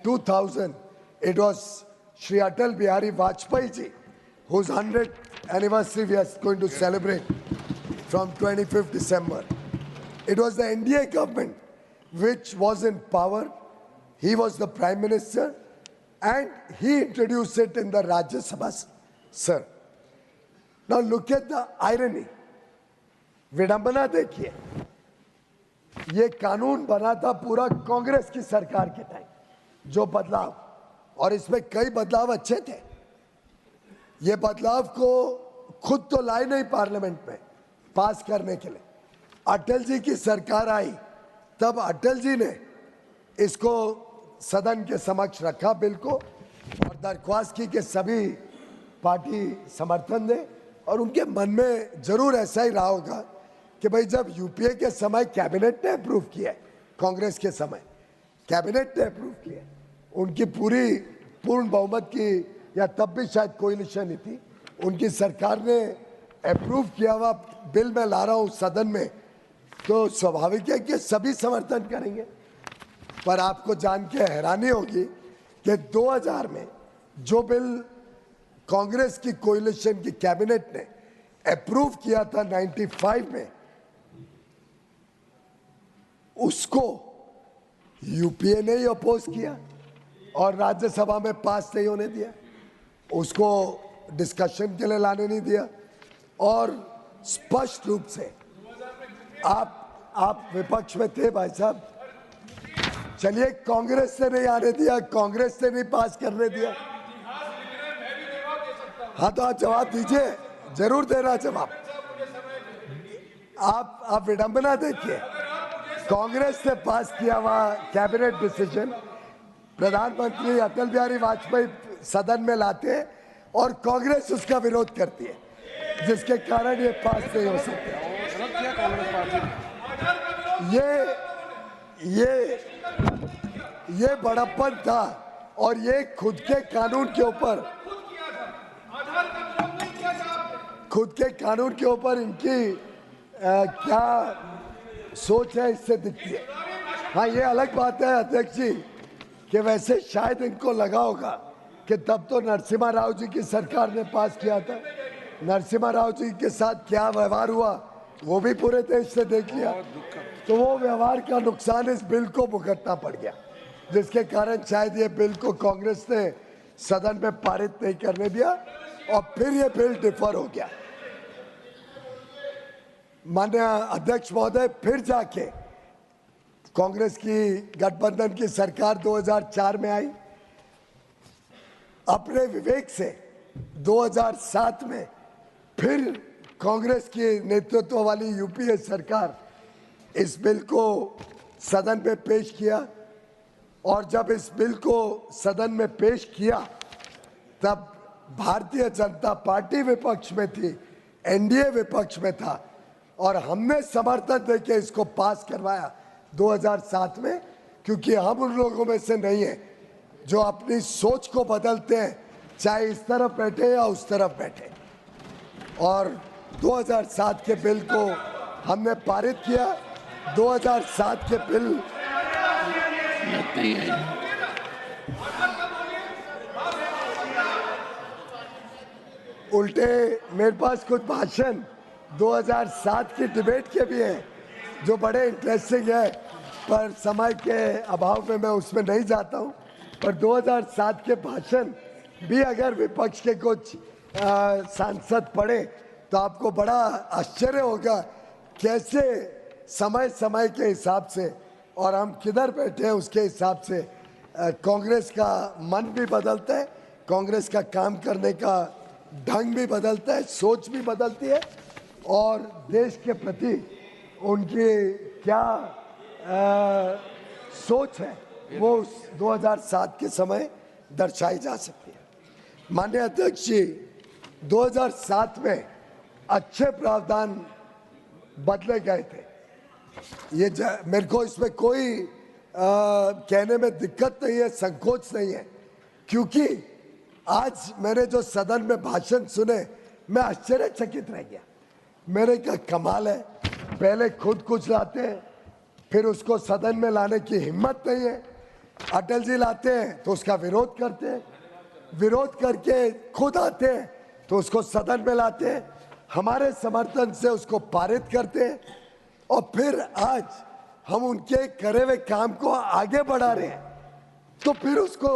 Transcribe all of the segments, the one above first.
2000, it was Shri Atal Bihari Vajpayee ji, whose 100th anniversary we are going to celebrate from 25th December. It was the NDA government which was in power. He was the Prime Minister and he introduced it in the Rajya Sabha, sir. Now look at the irony. विडंबना देखिए, ये कानून बना था पूरा कांग्रेस की सरकार के टाइम, जो बदलाव, और इसमें कई बदलाव अच्छे थे। ये बदलाव को खुद तो लाए नहीं पार्लियामेंट में पास करने के लिए, अटल जी की सरकार आई तब अटल जी ने इसको सदन के समक्ष रखा बिल को और दरख्वास्त की कि सभी पार्टी समर्थन दे। और उनके मन में जरूर ऐसा ही रहा होगा कि भाई जब यूपीए के समय कैबिनेट ने अप्रूव किया, कांग्रेस के समय कैबिनेट ने अप्रूव किया, उनकी पूर्ण बहुमत की, या तब भी शायद कोalition ही थी, उनकी सरकार ने अप्रूव किया हुआ बिल मैं ला रहा हूँ सदन में, तो स्वाभाविक है कि सभी समर्थन करेंगे। पर आपको जान के हैरानी होगी कि 2000 में जो बिल कांग्रेस की कोalition की कैबिनेट ने अप्रूव किया था 95 में, उसको यूपीए ने ही अपोज किया और राज्यसभा में पास नहीं होने दिया, उसको डिस्कशन के लिए लाने नहीं दिया। और स्पष्ट रूप से आप विपक्ष में थे भाई साहब, चलिए कांग्रेस ने नहीं आने दिया, कांग्रेस ने नहीं पास करने दिया। हाँ तो आप जवाब दीजिए, जरूर देना जवाब। आप विडंबना देखिए, कांग्रेस ने पास किया हुआ कैबिनेट डिसीजन प्रधानमंत्री अटल बिहारी वाजपेयी सदन में लाते हैं और कांग्रेस उसका विरोध करती है, जिसके कारण ये पास नहीं हो सकता। ये बड़प्पन था और ये खुद के कानून के ऊपर इनकी क्या सोच है इससे दिखती है। हाँ ये अलग बात है अध्यक्ष जी कि वैसे शायद इनको लगा होगा कि तब तो नरसिम्हा राव जी की सरकार ने पास किया था, नरसिम्हा राव जी के साथ क्या व्यवहार हुआ वो भी पूरे देश से देख लिया, तो वो व्यवहार का नुकसान इस बिल को भुगतना पड़ गया, जिसके कारण शायद ये बिल को कांग्रेस ने सदन में पारित नहीं करने दिया और फिर ये बिल डिफर हो गया। माननीय अध्यक्ष महोदय, फिर जाके कांग्रेस की गठबंधन की सरकार 2004 में आई, अपने विवेक से 2007 में फिर कांग्रेस की नेतृत्व वाली यूपीए सरकार इस बिल को सदन में पेश किया और जब इस बिल को सदन में पेश किया तब भारतीय जनता पार्टी विपक्ष में थी, एनडीए विपक्ष में था और हमने समर्थन देके इसको पास करवाया 2007 में, क्योंकि हम उन लोगों में से नहीं है जो अपनी सोच को बदलते हैं, चाहे इस तरफ बैठे या उस तरफ बैठे। और 2007 के बिल को हमने पारित किया। 2007 के बिल उल्टे मेरे पास कुछ भाषण 2007 की डिबेट के भी हैं जो बड़े इंटरेस्टिंग है, पर समय के अभाव में मैं उसमें नहीं जाता हूं। पर 2007 के भाषण भी अगर विपक्ष के कुछ सांसद पढ़े तो आपको बड़ा आश्चर्य होगा कैसे समय समय के हिसाब से और हम किधर बैठे हैं उसके हिसाब से कांग्रेस का मन भी बदलता है, कांग्रेस का काम करने का ढंग भी बदलता है, सोच भी बदलती है और देश के प्रति उनकी क्या सोच है वो 2007 के समय दर्शाई जा सकती है। माननीय अध्यक्ष जी, 2007 में अच्छे प्रावधान बदले गए थे, ये मेरे को इसमें कोई कहने में दिक्कत नहीं है, संकोच नहीं है, क्योंकि आज मैंने जो सदन में भाषण सुने मैं आश्चर्यचकित रह गया। मेरे का कमाल है, पहले खुद कुछ लाते हैं फिर उसको सदन में लाने की हिम्मत नहीं है, अटल जी लाते हैं तो उसका विरोध करते हैं, विरोध करके खुद आते हैं तो उसको सदन में लाते हैं, हमारे समर्थन से उसको पारित करते हैं और फिर आज हम उनके करे हुए काम को आगे बढ़ा रहे हैं तो फिर उसको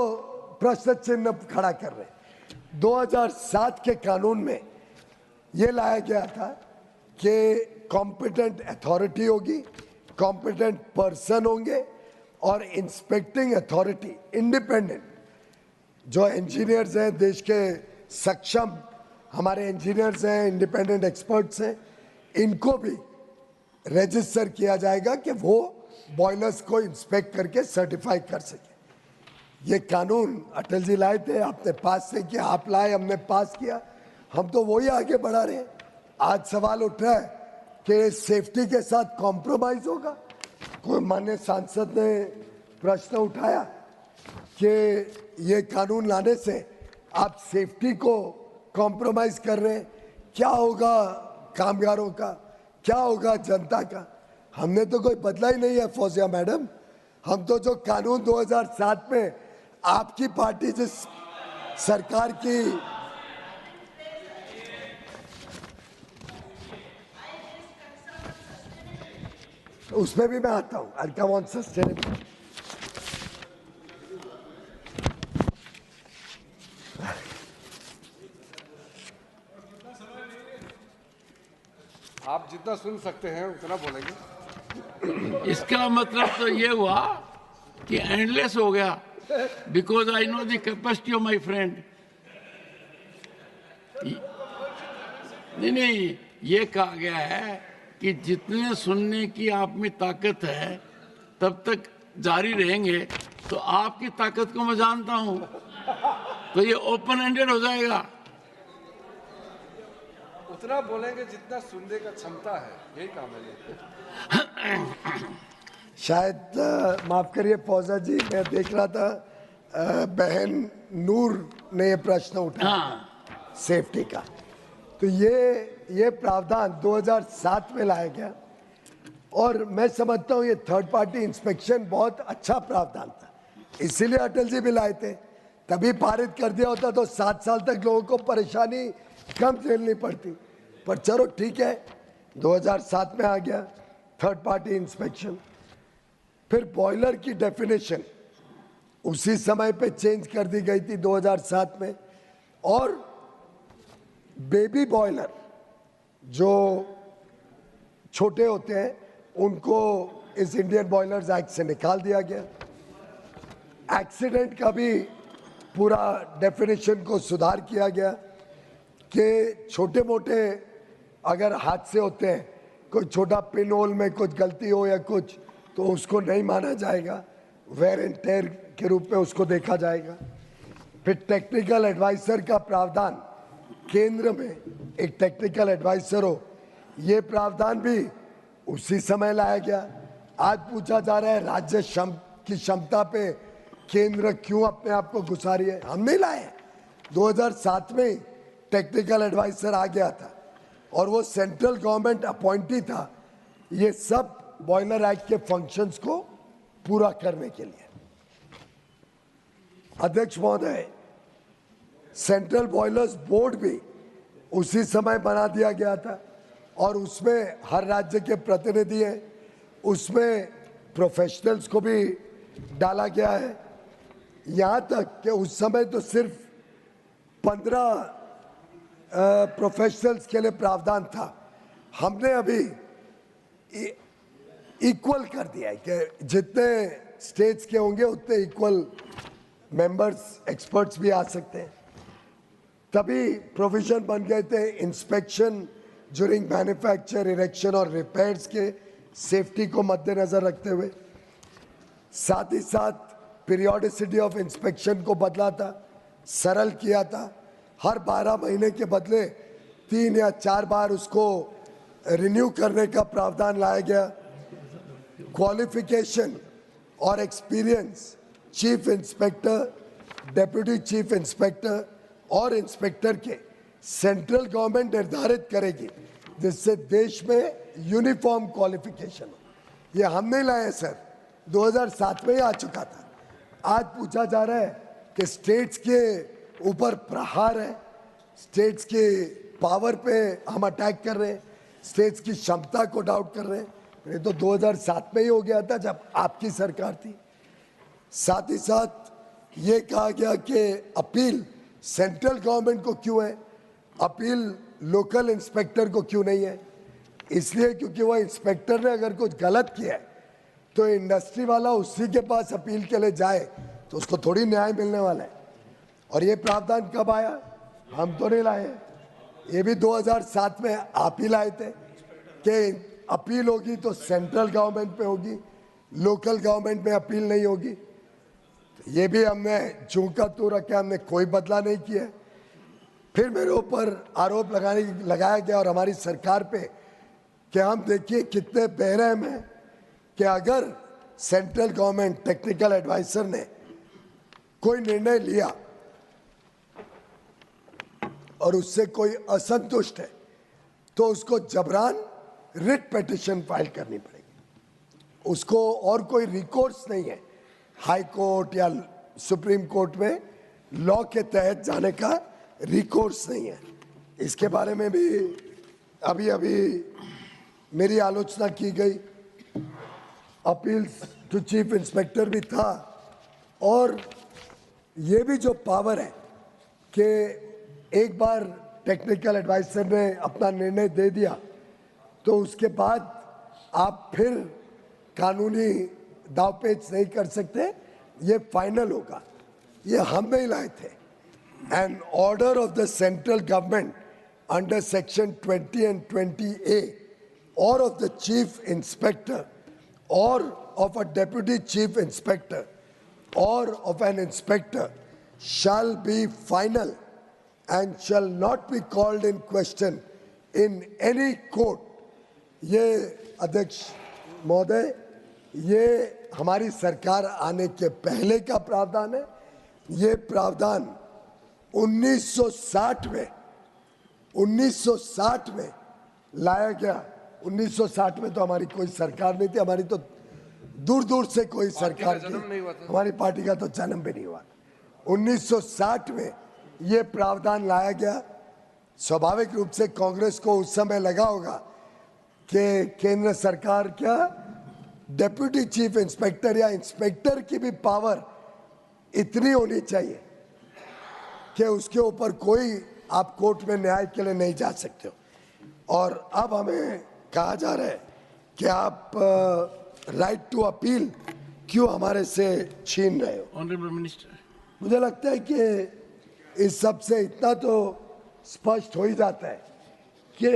प्रश्न चिन्ह खड़ा कर रहे हैं। 2007 के कानून में ये लाया गया था कि कॉम्पिटेंट अथॉरिटी होगी, कॉम्पिटेंट पर्सन होंगे और इंस्पेक्टिंग अथॉरिटी इंडिपेंडेंट जो इंजीनियर्स हैं, देश के सक्षम हमारे इंजीनियर्स हैं, इंडिपेंडेंट एक्सपर्ट्स हैं, इनको भी रजिस्टर किया जाएगा कि वो बॉयलर्स को इंस्पेक्ट करके सर्टिफाई कर सके। ये कानून अटल जी लाए थे, आपने पास नहीं किया, आप लाए, हमने पास किया, हम तो वही आगे बढ़ा रहे हैं। आज सवाल उठ रहा है कि सेफ्टी के साथ कॉम्प्रोमाइज होगा। कोई माननीय सांसद ने प्रश्न उठाया कि ये कानून लाने से आप सेफ्टी को कॉम्प्रोमाइज कर रहे हैं, क्या होगा कामगारों का, क्या होगा जनता का। हमने तो कोई बदला ही नहीं है फौजिया मैडम, हम तो जो कानून 2007 में आपकी पार्टी जिस सरकार की उसमें भी मैं आता हूं, आई कम ऑन सस्टेनेबिलिटी। आप जितना सुन सकते हैं उतना बोलेंगे। इसका मतलब तो ये हुआ कि एंडलेस हो गया, because I know the capacity of my friend. नहीं, ये कहा गया है कि जितने सुनने की आप में ताकत है तब तक जारी रहेंगे, तो आपकी ताकत को मैं जानता हूं, तो ये ओपन एंडेड हो जाएगा। उतना बोलेंगे जितना सुनने का क्षमता है, यही काम है। शायद माफ करिए फौजा जी, मैं देख रहा था बहन नूर ने ये प्रश्न उठाया सेफ्टी का, तो ये प्रावधान 2007 में लाया गया और मैं समझता हूँ ये थर्ड पार्टी इंस्पेक्शन बहुत अच्छा प्रावधान था, इसीलिए अटल जी भी लाए थे। तभी पारित कर दिया होता तो 7 साल तक लोगों को परेशानी कम झेलनी पड़ती। पर चलो ठीक है, 2007 में आ गया थर्ड पार्टी इंस्पेक्शन। फिर बॉयलर की डेफिनेशन उसी समय पे चेंज कर दी गई थी 2007 में, और बेबी बॉयलर जो छोटे होते हैं उनको इस इंडियन बॉयलर्स एक्ट से निकाल दिया गया। एक्सीडेंट का भी पूरा डेफिनेशन को सुधार किया गया कि छोटे मोटे अगर हादसे होते हैं, कोई छोटा पिन होल में कुछ गलती हो या कुछ, तो उसको नहीं माना जाएगा, वेयर एंड टेयर के रूप में उसको देखा जाएगा। फिर टेक्निकल एडवाइजर का प्रावधान, केंद्र में एक टेक्निकल एडवाइजर हो, ये प्रावधान भी उसी समय लाया गया। आज पूछा जा रहा है राज्य की क्षमता पे केंद्र क्यों अपने आप को घुसा रही है, हम नहीं लाए। 2007 में टेक्निकल एडवाइजर आ गया था और वो सेंट्रल गवर्नमेंट अपॉइंटी था, ये सब बॉयलर एक्ट के फंक्शंस को पूरा करने के लिए। अध्यक्ष महोदय, सेंट्रल बॉयलर्स बोर्ड भी उसी समय बना दिया गया था और उसमें हर राज्य के प्रतिनिधि हैं, उसमें प्रोफेशनल्स को भी डाला गया है। यहाँ तक कि उस समय तो सिर्फ 15 प्रोफेशनल्स के लिए प्रावधान था, हमने अभी इक्वल कर दिया है कि जितने स्टेट्स के होंगे उतने इक्वल मेंबर्स एक्सपर्ट्स भी आ सकते हैं। तभी प्रोविजन बन गए थे इंस्पेक्शन ड्यूरिंग मैन्युफैक्चर, इरेक्शन और रिपेयर्स के सेफ्टी को मद्देनजर रखते हुए। साथ ही साथ पीरियोडिसिटी ऑफ इंस्पेक्शन को बदला था, सरल किया था, हर 12 महीने के बदले 3 या 4 बार उसको रिन्यू करने का प्रावधान लाया गया। क्वालिफिकेशन और experience chief inspector, deputy chief inspector और इंस्पेक्टर के सेंट्रल गवर्नमेंट निर्धारित करेगी, जिससे देश में यूनिफॉर्म क्वालिफिकेशन हो। ये हम नहीं लाए सर, 2007 में ही आ चुका था। आज पूछा जा रहा है कि स्टेट्स के ऊपर प्रहार है, स्टेट्स के पावर पे हम अटैक कर रहे हैं, स्टेट्स की क्षमता को डाउट कर रहे हैं। ये तो 2007 में ही हो गया था जब आपकी सरकार थी। साथ ही साथ ये कहा गया कि अपील सेंट्रल गवर्नमेंट को क्यों है, अपील लोकल इंस्पेक्टर को क्यों नहीं है। इसलिए क्योंकि वह इंस्पेक्टर ने अगर कुछ गलत किया है तो इंडस्ट्री वाला उसी के पास अपील के लिए जाए तो उसको थोड़ी न्याय मिलने वाला है। और ये प्रावधान कब आया, हम तो नहीं लाए, ये भी 2007 में आप ही लाए थे कि अपील होगी तो सेंट्रल गवर्नमेंट पे होगी, लोकल गवर्नमेंट में अपील नहीं होगी। ये भी हमने जूं का तू रखा, हमने कोई बदला नहीं किया। फिर मेरे ऊपर आरोप लगाया गया और हमारी सरकार पे कि हम देखिए कितने बेरहम हैं कि अगर सेंट्रल गवर्नमेंट टेक्निकल एडवाइजर ने कोई निर्णय लिया और उससे कोई असंतुष्ट है तो उसको जबरान रिट पिटीशन फाइल करनी पड़ेगी। उसको और कोई रिकोर्स नहीं है हाई कोर्ट या सुप्रीम कोर्ट में लॉ के तहत जाने का रिकोर्स नहीं है। इसके बारे में भी अभी अभी मेरी आलोचना की गई, अपील्स टू चीफ इंस्पेक्टर भी था। और ये भी जो पावर है कि एक बार टेक्निकल एडवाइजर ने अपना निर्णय दे दिया तो उसके बाद आप फिर कानूनी दावपेच नहीं कर सकते, ये फाइनल होगा। ये हम नहीं लाए थे। An order of the central government under section 20 and 20A or of the chief inspector or of a deputy chief inspector or of an inspector shall be final and shall not be called in question in any court. ये अध्यक्ष महोदय, ये हमारी सरकार आने के पहले का प्रावधान है। ये प्रावधान 1960 में लाया गया। 1960 में तो हमारी कोई सरकार नहीं थी, हमारी तो दूर दूर से कोई सरकार थी, हमारी पार्टी का तो जन्म भी नहीं हुआ। 1960 में ये प्रावधान लाया गया। स्वाभाविक रूप से कांग्रेस को उस समय लगा होगा कि केंद्र सरकार क्या डेप्यूटी चीफ इंस्पेक्टर या इंस्पेक्टर की भी पावर इतनी होनी चाहिए कि उसके ऊपर कोई आप कोर्ट में न्याय के लिए नहीं जा सकते हो। और अब हमें कहा जा रहा है कि आप राइट टू अपील क्यों हमारे से छीन रहे हो। ऑनरेबल मिनिस्टर, मुझे लगता है कि इस सब से इतना तो स्पष्ट हो ही जाता है कि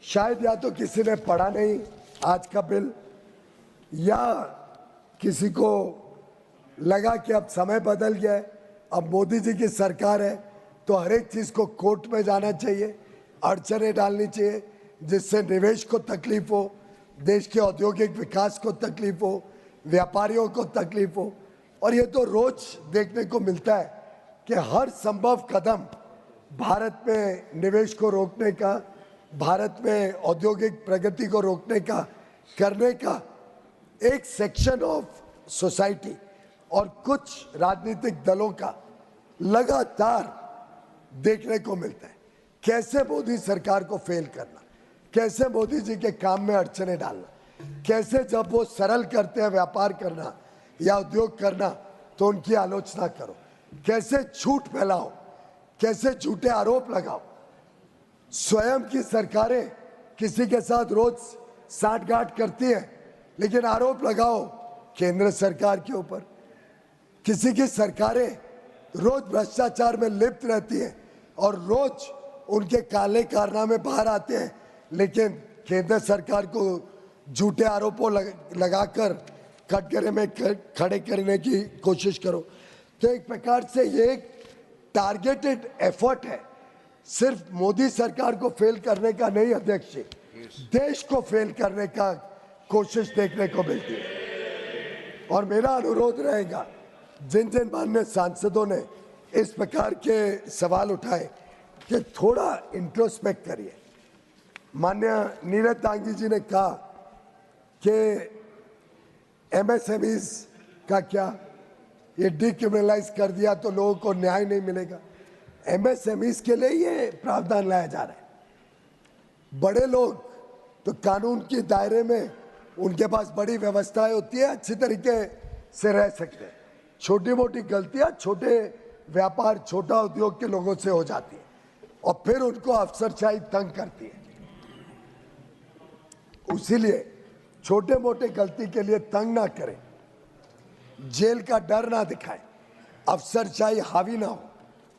शायद या तो किसी ने पढ़ा नहीं आज का बिल, या किसी को लगा कि अब समय बदल गया है, अब मोदी जी की सरकार है तो हर एक चीज़ को कोर्ट में जाना चाहिए, अड़चनें डालनी चाहिए जिससे निवेश को तकलीफ हो, देश के औद्योगिक विकास को तकलीफ हो, व्यापारियों को तकलीफ हो। और ये तो रोज देखने को मिलता है कि हर संभव कदम भारत में निवेश को रोकने का, भारत में औद्योगिक प्रगति को रोकने का, करने का एक सेक्शन ऑफ सोसाइटी और कुछ राजनीतिक दलों का लगातार देखने को मिलता है। कैसे मोदी सरकार को फेल करना, कैसे मोदी जी के काम में अड़चने डालना, कैसे जब वो सरल करते हैं व्यापार करना या उद्योग करना तो उनकी आलोचना करो, कैसे झूठ फैलाओ, कैसे झूठे आरोप लगाओ। स्वयं की सरकारें किसी के साथ रोज साठगांठ करती हैं लेकिन आरोप लगाओ केंद्र सरकार के ऊपर। किसी की सरकारें रोज भ्रष्टाचार में लिप्त रहती हैं और रोज उनके काले कारनामे बाहर आते हैं, लेकिन केंद्र सरकार को झूठे आरोपों लगाकर कटघरे में खड़े करने की कोशिश करो। तो एक प्रकार से ये एक टारगेटेड एफर्ट है, सिर्फ मोदी सरकार को फेल करने का नहीं अध्यक्ष जी, देश को फेल करने का कोशिश देखने को मिलती है। और मेरा अनुरोध रहेगा जिन जिन माननीय सांसदों ने इस प्रकार के सवाल उठाए कि थोड़ा इंट्रोस्पेक्ट करिए। माननीय नीरज तांगी जी ने कहा कि एमएसएमईज का क्या? ये डिक्रिमिनलाइज कर दिया तो लोगों को न्याय नहीं मिलेगा। एमएसएमईज के लिए ये प्रावधान लाया जा रहा है। बड़े लोग तो कानून के दायरे में, उनके पास बड़ी व्यवस्थाएं होती है, अच्छी तरीके से रह सकते हैं। छोटी मोटी गलतियां छोटे व्यापार, छोटा उद्योग के लोगों से हो जाती है और फिर उनको अफसरशाही तंग करती है। इसीलिए छोटे मोटे गलती के लिए तंग ना करें, जेल का डर ना दिखाएं, अफसरशाही हावी ना हो,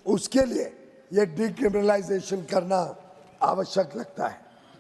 उसके लिए ये डिक्रिमिनलाइजेशन करना आवश्यक लगता है।